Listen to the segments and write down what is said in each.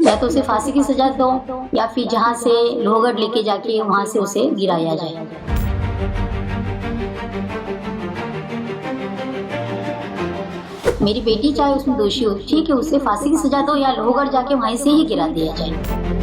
या तो उसे फांसी की सजा दो या फिर जहाँ से लोहगढ़ लेके जाके वहाँ से उसे गिराया जाए। मेरी बेटी चाहे उसमें दोषी हो, ठीक है, उसे फांसी की सजा दो या लोहगढ़ जाके वहीं से ही गिरा दिया जाए।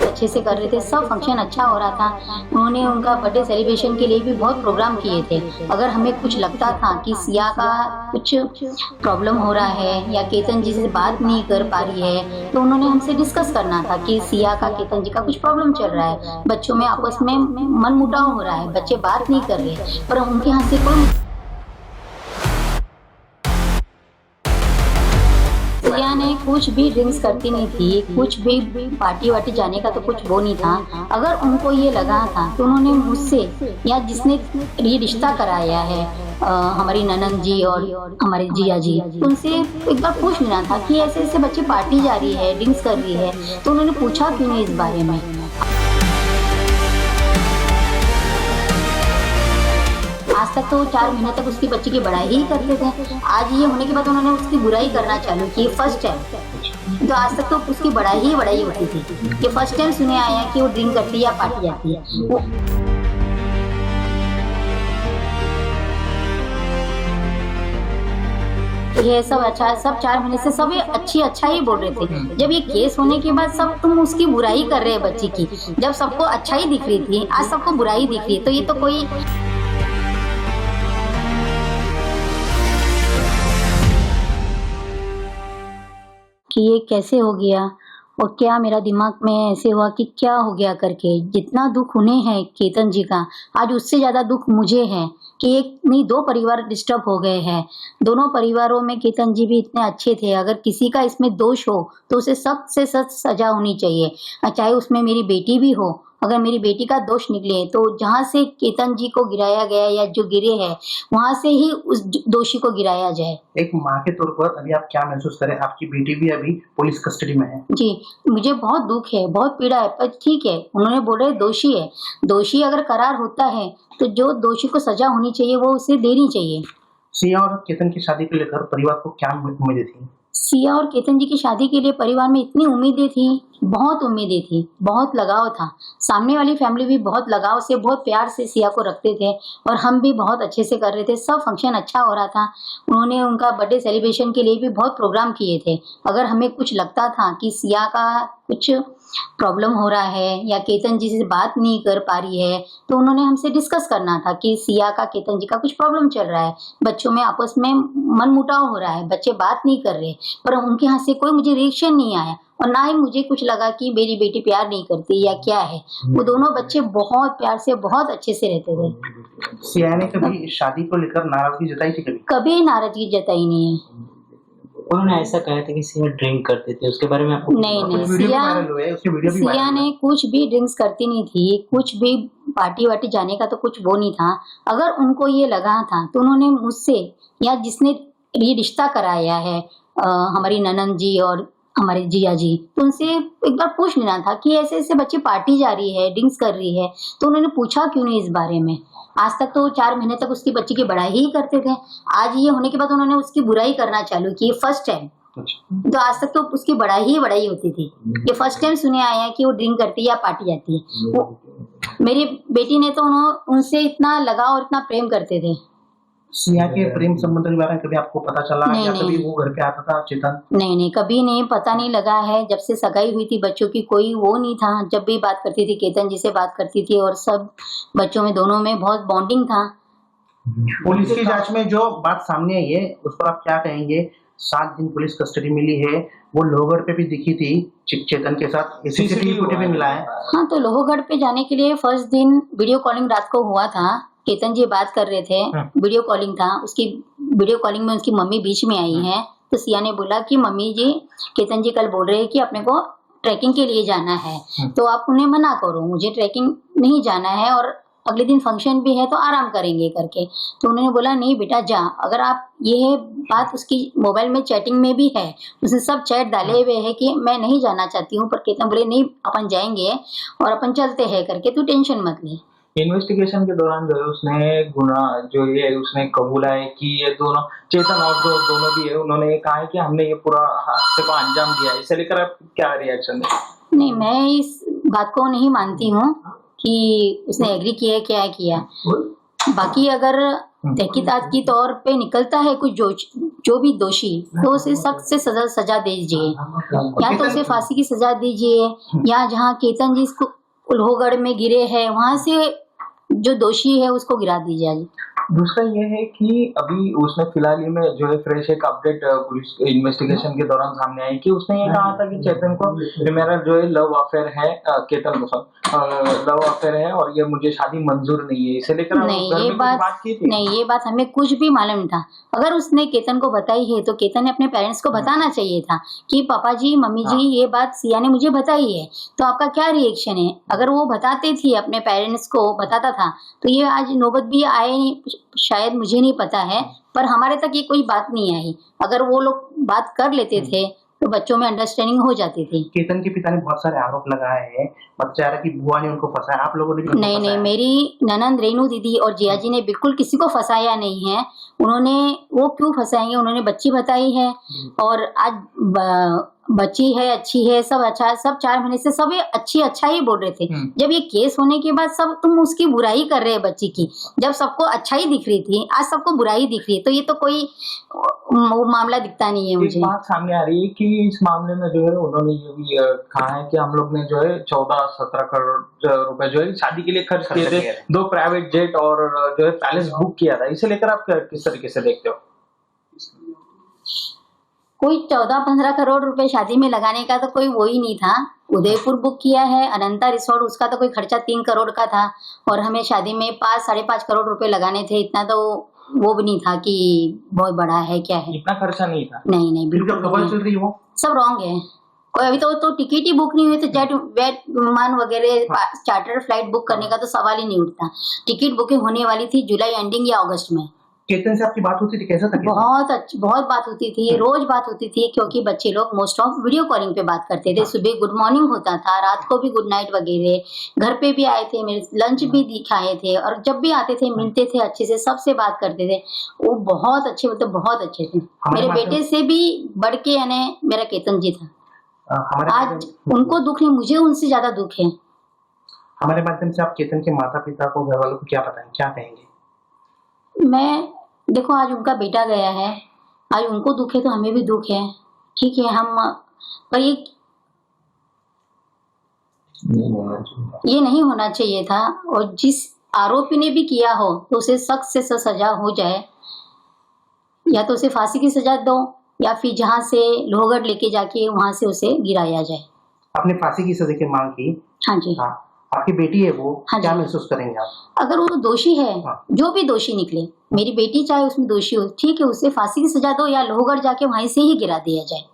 अच्छे से कर रहे थे, सब फंक्शन अच्छा हो रहा था। उन्होंने उनका बर्थडे सेलिब्रेशन के लिए भी बहुत प्रोग्राम किए थे। अगर हमें कुछ लगता था कि सिया का कुछ प्रॉब्लम हो रहा है या केतन जी से बात नहीं कर पा रही है, तो उन्होंने हमसे डिस्कस करना था कि सिया का केतन जी का कुछ प्रॉब्लम चल रहा है, बच्चों में आपस में मनमुटाव हो रहा है, बच्चे बात नहीं कर रहे, पर उनके यहाँ से कोई सिया ने कुछ भी ड्रिंक्स करती नहीं थी, कुछ भी पार्टी वार्टी जाने का तो कुछ वो नहीं था। अगर उनको ये लगा था तो उन्होंने मुझसे या जिसने ये रिश्ता कराया है हमारी ननंद जी और हमारे जिया जी, उनसे एक बार पूछ लेना था कि ऐसे ऐसे बच्चे पार्टी जा रही है, ड्रिंक्स कर रही है, तो उन्होंने पूछा क्यों नहीं इस बारे में। आज तक तो 4 महीने तक उसकी बच्ची की बड़ाई ही करते थे। आज ये होने के बाद उन्होंने उसकी बुराई करना चालू की, फर्स्ट टाइम। तो आज तक तो उसकी बड़ाई होती थी। ये फर्स्ट टाइम सुने आया कि वो ड्रिंक करती है या पार्टी जाती है। वो ये सब अच्छा, सब 4 महीने से सब ये अच्छा ही बोल रहे थे। जब ये केस होने के बाद सब तुम उसकी बुराई कर रहे हैं बच्ची की, जब सबको अच्छा ही दिख रही थी, आज सबको बुराई दिख रही है, तो ये तो कोई कि ये कैसे हो गया और क्या मेरा दिमाग में ऐसे हुआ कि क्या हो गया करके। जितना दुख उन्हें है केतन जी का, आज उससे ज़्यादा दुख मुझे है कि एक नहीं 2 परिवार डिस्टर्ब हो गए हैं। दोनों परिवारों में केतन जी भी इतने अच्छे थे। अगर किसी का इसमें दोष हो तो उसे सख्त से सख्त सजा होनी चाहिए, चाहे उसमें मेरी बेटी भी हो। अगर मेरी बेटी का दोष निकले तो जहाँ से केतन जी को गिराया गया या जो गिरे हैं वहाँ से ही उस दोषी को गिराया जाए। एक माँ के तौर पर अभी आप क्या महसूस करें? आपकी बेटी भी अभी पुलिस कस्टडी में है। जी, मुझे बहुत दुख है, बहुत पीड़ा है, पर ठीक है, उन्होंने बोले दोषी है। दोषी अगर करार होता है तो जो दोषी को सजा होनी चाहिए वो उसे देनी चाहिए। सिया और केतन की शादी को लेकर परिवार को क्या उम्मीदें थी? सिया और केतन जी की शादी के लिए परिवार में इतनी उम्मीदें थी, बहुत उम्मीदें थी, बहुत लगाव था। सामने वाली फैमिली भी बहुत लगाव से, बहुत प्यार से सिया को रखते थे और हम भी बहुत अच्छे से कर रहे थे। सब फंक्शन अच्छा हो रहा था। उन्होंने उनका बर्थडे सेलिब्रेशन के लिए भी बहुत प्रोग्राम किए थे। अगर हमें कुछ लगता था कि सिया का कुछ प्रॉब्लम हो रहा है या केतन जी से बात नहीं कर पा रही है, तो उन्होंने हमसे डिस्कस करना था कि सिया का केतन जी का कुछ प्रॉब्लम चल रहा है, बच्चों में आपस में मनमुटाव हो रहा है, बच्चे बात नहीं कर रहे, पर उनके यहाँ से कोई मुझे रिएक्शन नहीं आया और ना ही मुझे कुछ लगा कि मेरी बेटी प्यार नहीं करती या क्या है। वो दोनों बच्चे बहुत प्यार से, बहुत अच्छे से रहते थे। सिया ने कभी शादी को लेकर नाराजगी जताई थी? कभी नाराजगी जताई नहीं है। उन्होंने ऐसा कहा था कि सिया ड्रिंक करती थी, उसके बारे में आपको नहीं, सिया सिया ने कुछ भी ड्रिंक्स करती नहीं थी, कुछ भी पार्टी वार्टी जाने का तो कुछ वो नहीं था। अगर उनको ये लगा था तो उन्होंने मुझसे या जिसने ये रिश्ता कराया है हमारी ननंद जी और हमारे जिया जी, तो उनसे एक बार पूछ लेना था कि ऐसे ऐसे बच्चे पार्टी जा रही है, ड्रिंक्स कर रही है, तो उन्होंने पूछा क्यों नहीं इस बारे में। आज तक तो 4 महीने तक उसकी बच्ची की बड़ाई ही करते थे। आज ये होने के बाद उन्होंने उसकी बुराई करना चालू की, फर्स्ट टाइम। तो आज तक तो उसकी बड़ाई ही होती थी। ये फर्स्ट टाइम सुने आया कि वो ड्रिंक करती है या पार्टी जाती है। वो मेरी बेटी ने तो उनसे इतना लगाव और इतना प्रेम करते थे। सिया के प्रेम संबंध के बारे में कभी आपको पता चला या कभी वो घर पे आता था चेतन? नहीं, कभी नहीं, पता नहीं लगा है। जब से सगाई हुई थी बच्चों की कोई वो नहीं था। जब भी बात करती थी केतन जी से बात करती थी और सब बच्चों में दोनों में बहुत बॉन्डिंग था। पुलिस की जांच में जो बात सामने आई है उस पर आप क्या कहेंगे? 7 दिन पुलिस कस्टडी मिली है, वो लोहगढ़ पे भी दिखी थी चेतन के साथ, सीसीटीवी फुटेज भी मिला है। हाँ, तो लोहगढ़ पे जाने के लिए फर्स्ट दिन वीडियो कॉलिंग रात को हुआ था। केतन जी बात कर रहे थे, वीडियो कॉलिंग था। उसकी वीडियो कॉलिंग में उसकी मम्मी बीच में आई है, तो सिया ने बोला कि मम्मी जी, केतन जी कल बोल रहे हैं कि अपने को ट्रैकिंग के लिए जाना है, तो आप उन्हें मना करो, मुझे ट्रैकिंग नहीं जाना है और अगले दिन फंक्शन भी है तो आराम करेंगे करके। तो उन्होंने बोला नहीं बेटा जा। अगर आप ये बात उसकी मोबाइल में चैटिंग में भी है, उसने सब चैट डाले हुए है कि मैं नहीं जाना चाहती हूँ, पर केतन बोले नहीं अपन जाएंगे और अपन चलते हैं करके, तू टेंशन मत ले। इन्वेस्टिगेशन के दौरान जो है उसने गुना जो ये उसने कबूला है कि ये दोनों चेतन और जो दोनों भी है उन्होंने ये कहा है कि हमने ये पूरा हादसे को अंजाम दिया है। इसे लेकर आप क्या रिएक्शन है? नहीं, मैं इस बात को नहीं मानती हूँ कि उसने एग्री किया है क्या किया। बाकी अगर तहकीकात की तौर पे निकलता है कुछ जो भी दोषी, तो उसे सख्त से सजा दीजिए, या तो उसे फांसी की सजा दीजिए, या जहाँ केतन जी इसको लोहगढ़ में गिरे हैं वहां से जो दोषी है उसको गिरा दी जाए। दूसरा ये है कि अभी उसने फिलहाल ही में जो है फ्रेश एक अपडेट पुलिस इन्वेस्टिगेशन के दौरान सामने आई कि उसने ये कहा था कि चेतन को मेरा जो है लव अफेयर है, केतन को लव अफेयर है और ये मुझे शादी मंजूर नहीं है। इसे लेकर नहीं, ये बात हमें कुछ भी मालूम नहीं था। अगर उसने केतन को बताई है तो केतन ने अपने पेरेंट्स को बताना चाहिए था कि पापा जी मम्मी जी ये बात सिया ने मुझे बताई है, तो आपका क्या रिएक्शन है। अगर वो बताते थे अपने पेरेंट्स को बताता था तो ये आज नौबत भी आए शायद, मुझे नहीं पता है, पर हमारे तक ये कोई बात नहीं आई। अगर वो लोग बात कर लेते थे तो बच्चों में अंडरस्टैंडिंग हो जाती थी। केतन के पिता ने बहुत सारे आरोप लगाए हैं, बच्चा की बुआ ने उनको फंसाया, आप लोगों ने भी नहीं नहीं, मेरी ननंद रेनू दीदी और जिया जी ने बिल्कुल किसी को फंसाया नहीं है। उन्होंने वो क्यों फंसाएंगे, उन्होंने बच्ची बताई है और आज बच्ची है, अच्छी है, सब अच्छा है, सब 4 महीने से सब ये अच्छा ही बोल रहे थे। जब ये केस होने के बाद सब तुम उसकी बुराई कर रहे हैं बच्ची की, जब सबको अच्छा ही दिख रही थी आज सबको बुराई दिख रही है, तो ये तो कोई वो मामला दिखता नहीं है मुझे। बात सामने आ रही है कि इस मामले में जो है उन्होंने ये भी कहा है कि हम लोग ने जो है 14-17 करोड़ रुपए जो है शादी के लिए खर्च किए थे, 2 प्राइवेट जेट और जो है पैलेस बुक किया था। इसे लेकर आप किस तरीके से देखते हो? कोई 14-15 करोड़ रुपए शादी में लगाने का तो कोई वो ही नहीं था। उदयपुर बुक किया है, अनंता रिसोर्ट, उसका तो कोई खर्चा 3 करोड़ का था और हमें शादी में 5-5.5 करोड़ रुपए लगाने थे। इतना तो वो भी नहीं था कि बहुत बड़ा है क्या है, इतना खर्चा नहीं था। नहीं बिल्कुल खबर चल रही है वो सब रॉन्ग है। कोई अभी तो टिकट ही बुक नहीं हुई, तो जेट विमान वगैरह चार्टर फ्लाइट बुक करने का तो सवाल ही नहीं उठता। टिकट बुकिंग होने वाली थी जुलाई एंडिंग या अगस्त में। केतन से आपकी बात होती थी, कैसा था? बहुत बात होती थी, रोज बात होती थी, क्योंकि बच्चे लोग मोस्ट ऑफ वीडियो कॉलिंग पे बात करते थे। सुबह गुड मॉर्निंग होता था, रात को भी गुड नाइट वगैरह। घर पे भी आए थे, मेरे लंच भी दिखाए थे और जब भी आते थे मिलते थे, अच्छे से सबसे बात करते थे। वो बहुत अच्छे, मतलब बहुत अच्छे थे। मेरे बेटे से भी बढ़ के यानी मेरा केतन जी था। आज उनको दुख नहीं, मुझे उनसे ज्यादा दुख है। हमारे माध्यम से आप केतन के माता पिता को, घर वालों को क्या बताएं, क्या कहेंगे? मैं देखो, आज उनका बेटा गया है, आज उनको दुख है तो हमें भी दुख है, ठीक है। हम पर ये नहीं होना चाहिए था, और जिस आरोपी ने भी किया हो तो उसे सख्त से सजा हो जाए, या तो उसे फांसी की सजा दो या फिर जहाँ से लोहगढ़ लेके जाके वहां से उसे गिराया जाए। आपने फांसी की सजा की मांग की? हाँ जी। हाँ, आपकी बेटी है वो, हाँ, क्या महसूस करेंगे आप? अगर वो दोषी है, हाँ। जो भी दोषी निकले, मेरी बेटी चाहे उसमें दोषी हो, ठीक है, उसे फांसी की सजा दो या लोहगढ़ जाके वहीं से ही गिरा दिया जाए।